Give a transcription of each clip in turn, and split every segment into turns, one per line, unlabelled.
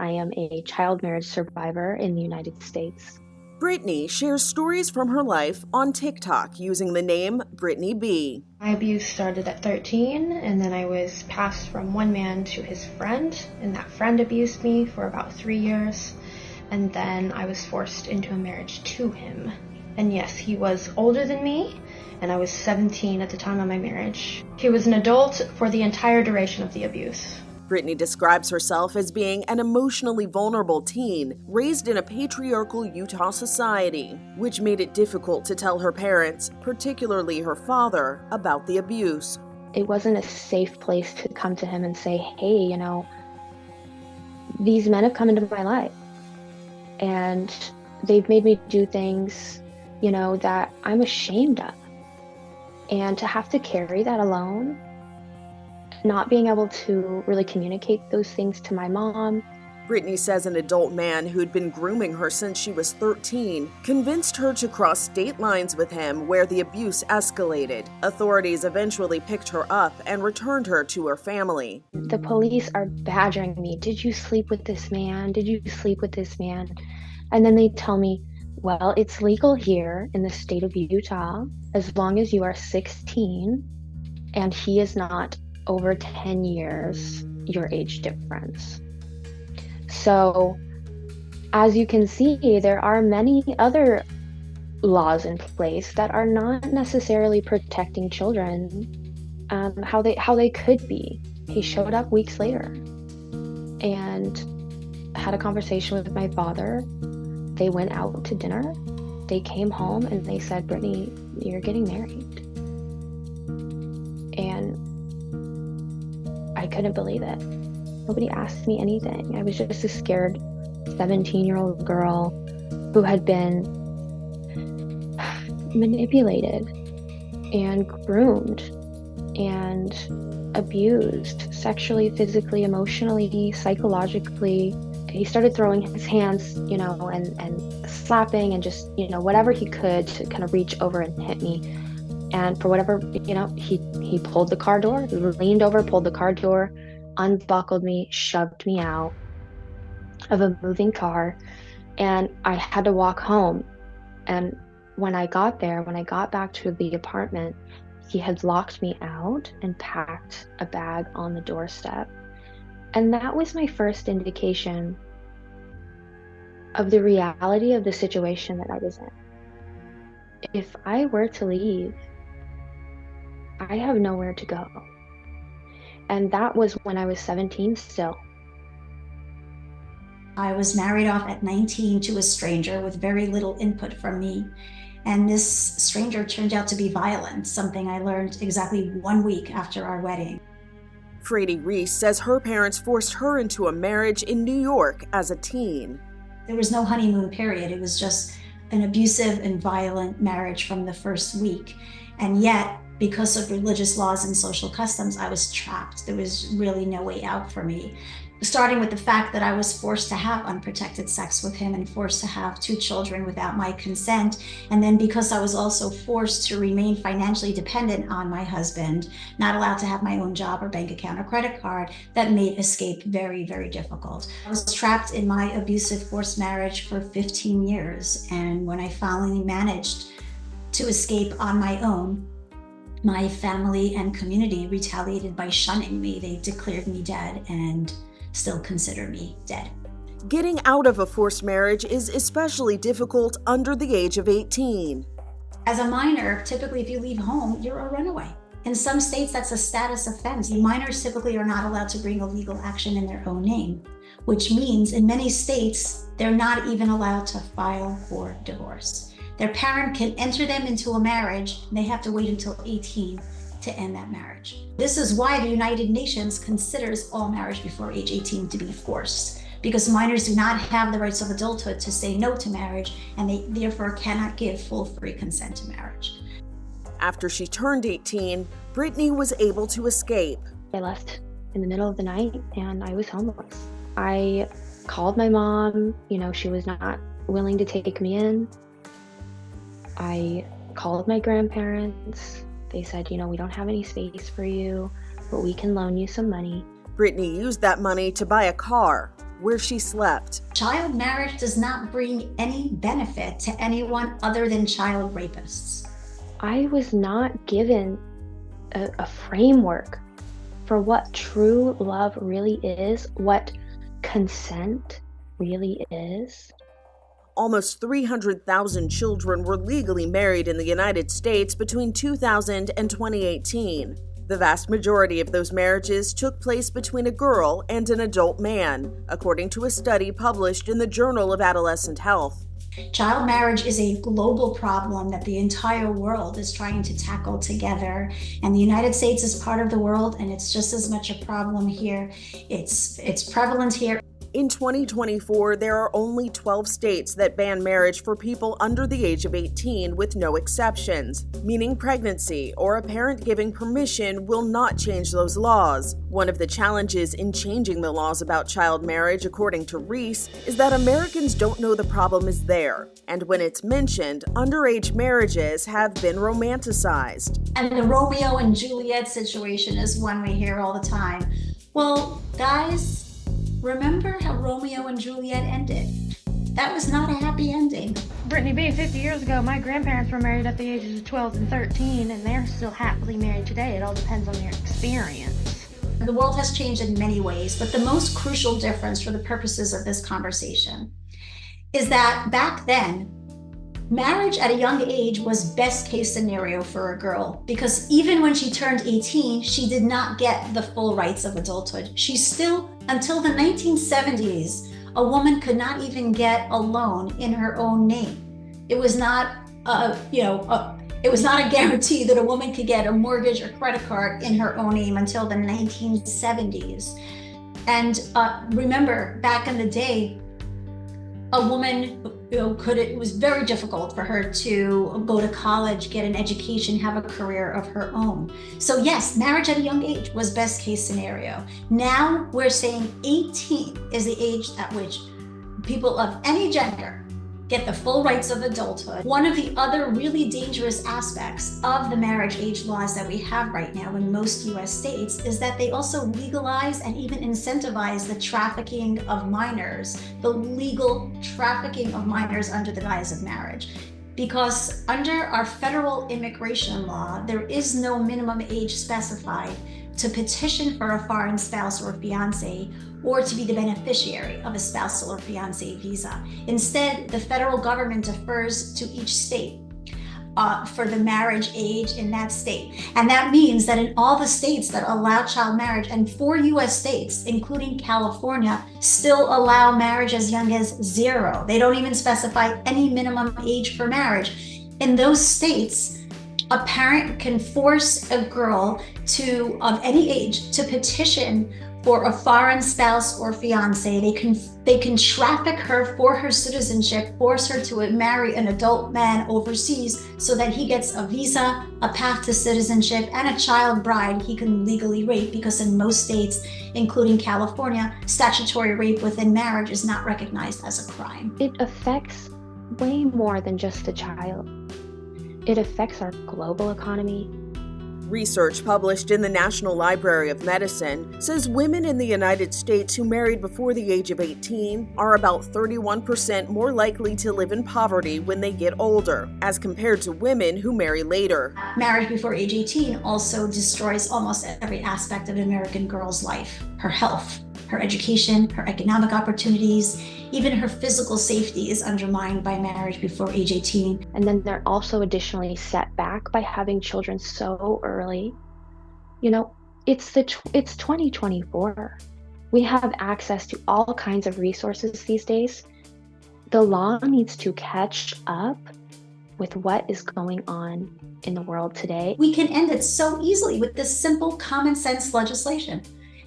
I am a child marriage survivor in the United States.
Brittany shares stories from her life on TikTok using the name Brittany B.
My abuse started at 13, and then I was passed from one man to his friend, and that friend abused me for about 3 years, and then I was forced into a marriage to him. And yes, he was older than me, and I was 17 at the time of my marriage. He was an adult for the entire duration of the abuse.
Brittany describes herself as being an emotionally vulnerable teen raised in a patriarchal Utah society, which made it difficult to tell her parents, particularly her father, about the abuse.
It wasn't a safe place to come to him and say, hey, these men have come into my life and they've made me do things, that I'm ashamed of. And to have to carry that alone, not being able to really communicate those things to my mom.
Brittany says an adult man who'd been grooming her since she was 13 convinced her to cross state lines with him, where the abuse escalated. Authorities eventually picked her up and returned her to her family.
The police are badgering me. Did you sleep with this man? Did you sleep with this man? And then they tell me, well, it's legal here in the state of Utah as long as you are 16 and he is not over 10 years your age difference. So as you can see, there are many other laws in place that are not necessarily protecting children how they could be. He showed up weeks later and had a conversation with my father. They went out to dinner. They came home and they said, Brittany, you're getting married. And I couldn't believe it. Nobody asked me anything. I was just a scared 17-year-old girl who had been manipulated and groomed and abused sexually, physically, emotionally, psychologically. He started throwing his hands, and slapping and just, whatever he could to kind of reach over and hit me. And for whatever, he pulled the car door, leaned over, pulled the car door, unbuckled me, shoved me out of a moving car, and I had to walk home. And when I got back to the apartment, he had locked me out and packed a bag on the doorstep. And that was my first indication of the reality of the situation that I was in. If I were to leave, I have nowhere to go. And that was when I was 17 still.
I was married off at 19 to a stranger with very little input from me. And this stranger turned out to be violent, something I learned exactly 1 week after our wedding.
Frady Reese says her parents forced her into a marriage in New York as a teen.
There was no honeymoon period. It was just an abusive and violent marriage from the first week. And yet, because of religious laws and social customs, I was trapped. There was really no way out for me. Starting with the fact that I was forced to have unprotected sex with him and forced to have 2 children without my consent. And then because I was also forced to remain financially dependent on my husband, not allowed to have my own job or bank account or credit card, that made escape very, very difficult. I was trapped in my abusive forced marriage for 15 years. And when I finally managed to escape on my own, my family and community retaliated by shunning me. They declared me dead and still consider me dead.
Getting out of a forced marriage is especially difficult under the age of 18.
As a minor, typically if you leave home, you're a runaway. In some states, that's a status offense. Minors typically are not allowed to bring a legal action in their own name, which means in many states, they're not even allowed to file for divorce. Their parent can enter them into a marriage, and they have to wait until 18 to end that marriage. This is why the United Nations considers all marriage before age 18 to be forced, because minors do not have the rights of adulthood to say no to marriage, and they therefore cannot give full free consent to marriage.
After she turned 18, Brittany was able to escape.
I left in the middle of the night and I was homeless. I called my mom, she was not willing to take me in. I called my grandparents. They said, we don't have any space for you, but we can loan you some money.
Brittany used that money to buy a car. where she slept.
Child marriage does not bring any benefit to anyone other than child rapists.
I was not given a framework for what true love really is, what consent really is.
Almost 300,000 children were legally married in the United States between 2000 and 2018. The vast majority of those marriages took place between a girl and an adult man, according to a study published in the Journal of Adolescent Health.
Child marriage is a global problem that the entire world is trying to tackle together. And the United States is part of the world, and it's just as much a problem here. It's prevalent here.
In 2024, there are only 12 states that ban marriage for people under the age of 18 with no exceptions, meaning pregnancy or a parent giving permission will not change those laws. One of the challenges in changing the laws about child marriage, according to Reese, is that Americans don't know the problem is there, and when it's mentioned, underage marriages have been romanticized.
And the Romeo and Juliet situation is one we hear all the time. Well, guys, remember how Romeo and Juliet ended? That was not a happy ending.
Brittany B, 50 years ago, my grandparents were married at the ages of 12 and 13, and they're still happily married today. It all depends on their experience.
The world has changed in many ways, but the most crucial difference for the purposes of this conversation is that back then, marriage at a young age was best case scenario for a girl, because even when she turned 18, she did not get the full rights of adulthood. She still, until the 1970s, a woman could not even get a loan in her own name. It was not it was not a guarantee that a woman could get a mortgage or credit card in her own name until the 1970s. And remember, back in the day, a woman it was very difficult for her to go to college, get an education, have a career of her own. So yes, marriage at a young age was best case scenario. Now we're saying 18 is the age at which people of any gender get the full rights of adulthood. One of the other really dangerous aspects of the marriage age laws that we have right now in most US states is that they also legalize and even incentivize the trafficking of minors, the legal trafficking of minors under the guise of marriage. Because under our federal immigration law, there is no minimum age specified to petition for a foreign spouse or fiance, or to be the beneficiary of a spousal or fiance visa. Instead, the federal government defers to each state for the marriage age in that state. And that means that in all the states that allow child marriage, and 4 US states, including California, still allow marriage as young as 0. They don't even specify any minimum age for marriage. In those states, a parent can force a girl of any age to petition for a foreign spouse or fiance. They can traffic her for her citizenship, force her to marry an adult man overseas so that he gets a visa, a path to citizenship, and a child bride he can legally rape, because in most states, including California, statutory rape within marriage is not recognized as a crime.
It affects way more than just a child. It affects our global economy.
Research published in the National Library of Medicine says women in the United States who married before the age of 18 are about 31% more likely to live in poverty when they get older, as compared to women who marry later.
Marriage before age 18 also destroys almost every aspect of an American girl's life: her health, her education, her economic opportunities. Even her physical safety is undermined by marriage before age 18.
And then they're also additionally set back by having children so early. You know, it's 2024. We have access to all kinds of resources these days. The law needs to catch up with what is going on in the world today.
We can end it so easily with this simple common sense legislation.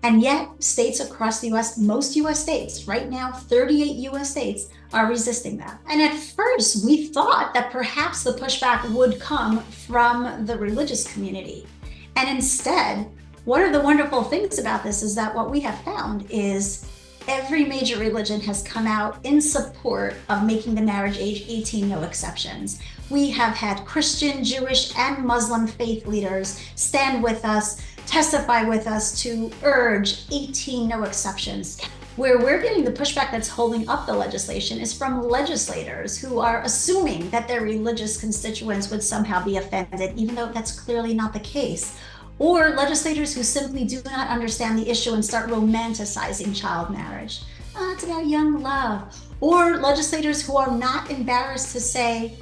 And yet, states across the US, most US states, right now, 38 US states, are resisting that. And at first, we thought that perhaps the pushback would come from the religious community. And instead, one of the wonderful things about this is that what we have found is every major religion has come out in support of making the marriage age 18 no exceptions. We have had Christian, Jewish, and Muslim faith leaders stand with us, testify with us to urge 18 no exceptions. Where we're getting the pushback that's holding up the legislation is from legislators who are assuming that their religious constituents would somehow be offended, even though that's clearly not the case. Or legislators who simply do not understand the issue and start romanticizing child marriage. Oh, it's about young love. Or legislators who are not embarrassed to say,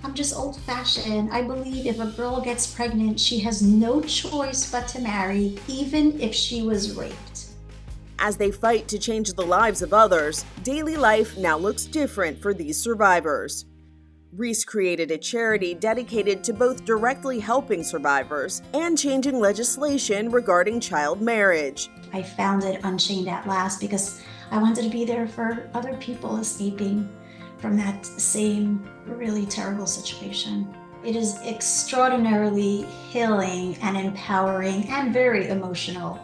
I'm just old-fashioned. I believe if a girl gets pregnant, she has no choice but to marry, even if she was raped.
As they fight to change the lives of others, daily life now looks different for these survivors. Reese created a charity dedicated to both directly helping survivors and changing legislation regarding child marriage.
I founded Unchained at Last because I wanted to be there for other people escaping from that same really terrible situation. It is extraordinarily healing and empowering and very emotional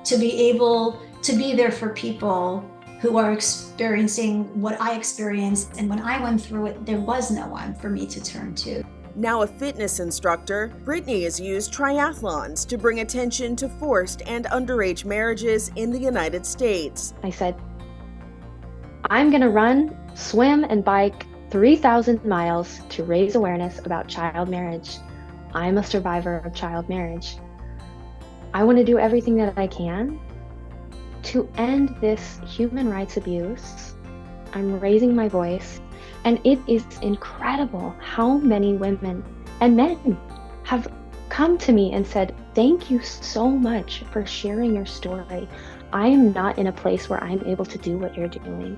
to be able to be there for people who are experiencing what I experienced. And when I went through it, there was no one for me to turn to.
Now a fitness instructor, Brittany has used triathlons to bring attention to forced and underage marriages in the United States.
I said, I'm going to run, swim, and bike 3,000 miles to raise awareness about child marriage. I'm a survivor of child marriage. I want to do everything that I can to end this human rights abuse. I'm raising my voice, and it is incredible how many women and men have come to me and said, thank you so much for sharing your story. I am not in a place where I'm able to do what you're doing.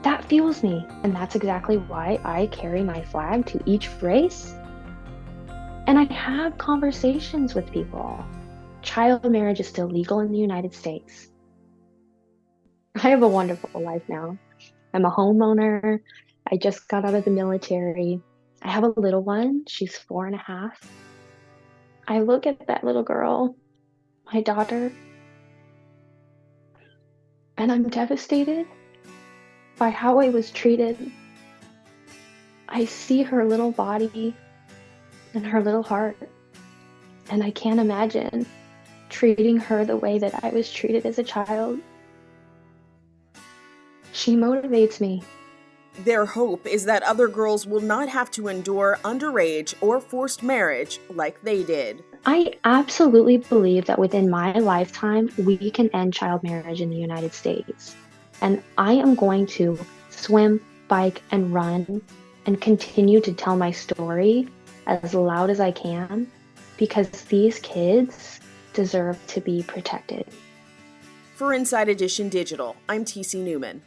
That fuels me, and that's exactly why I carry my flag to each race. And I have conversations with people. Child marriage is still legal in the United States. I have a wonderful life now. I'm a homeowner. I just got out of the military. I have a little one. She's 4.5. I look at that little girl, my daughter, and I'm devastated by how I was treated. I see her little body and her little heart, and I can't imagine treating her the way that I was treated as a child. She motivates me.
Their hope is that other girls will not have to endure underage or forced marriage like they did.
I absolutely believe that within my lifetime, we can end child marriage in the United States. And I am going to swim, bike, and run and continue to tell my story as loud as I can, because these kids deserve to be protected.
For Inside Edition Digital, I'm TC Newman.